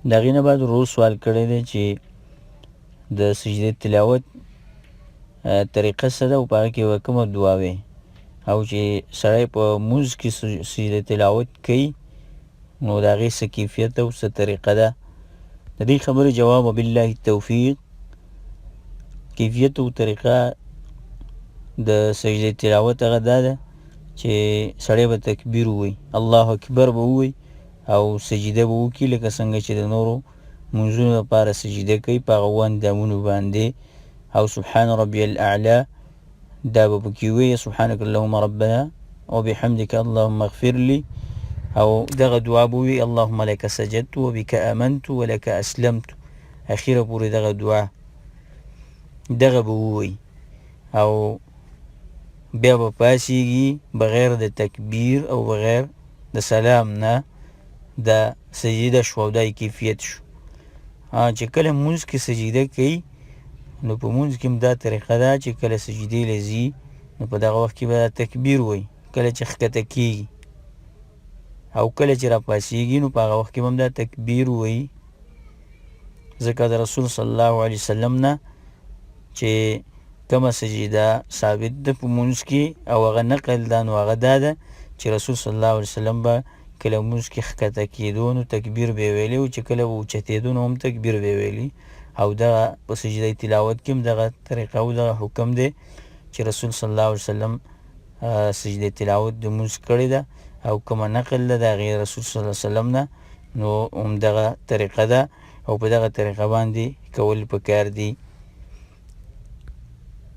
د هغې نه بعد ورو سوال کړی دی چې د سجدې تلاوت طریقه څه ده او په هغه کې به کومه دعا وي او چې سړی په مونځ کې سجدې تلاوت کوي نو د هغې څه کیفیت او څه طریقه ده. د دې خبرې جواب وبالله التوفیق. کیفیت او طریقه د سجدې تلاوت هغه دا ده چې سړی به تکبیر ووایي، الله اکبر به ووایي او سجده به وکړي لکه څنګه چې د نورو مونځونو لپاره سجده کوي په هغه اندامونو باندې، او سبحان ربي الاعلى دا به پکې ووایي، سبحانك اللهم ربنا وبحمدك اللهم اغفر لي، او دغه دعا به ووایي اللهم لك سجدت وبك آمنت ولك اسلمت، اخیره پورې دغه دعا دغه به ووایي او بیا به پاسیږي بغیر د تکبیر او بغیر د سلام نه د سجده شو او دا کیفیت شو. چې کله مونځ کې سجده کوي نو په مونځ کې هم دا طریقه ده چې کله سجدې له ځي نو په دغه وخت کې به تکبیر وایي، کله چې ښکته کېږي او کله چې راپاسیږي نو په هغه وخت کې به هم دا تکبیر وایي، ځکه د رسول صلی الله علیه وسلم نه چې کومه سجده ثابت ده په مونځ کې او هغه نقل ده نو هغه دا ده چې رسول صلی الله علیه وسلم به کله مونځ کې ښکته کېدو نو تکبیر به ویلی او چې کله به اوچتېدو نو هم تکبیر به ویلی، او دغه په سجده تلاوت کې هم دغه طریقه او دغه حکم دی چې رسول صلی الله علیه وسلم سجده تلاوت د مونځ کړې ده او کومه نقل ده د هغې رسول صلی الله علیه وسلم نه نو هم دغه طریقه ده او په دغه طریقه باندې کول پکار دي.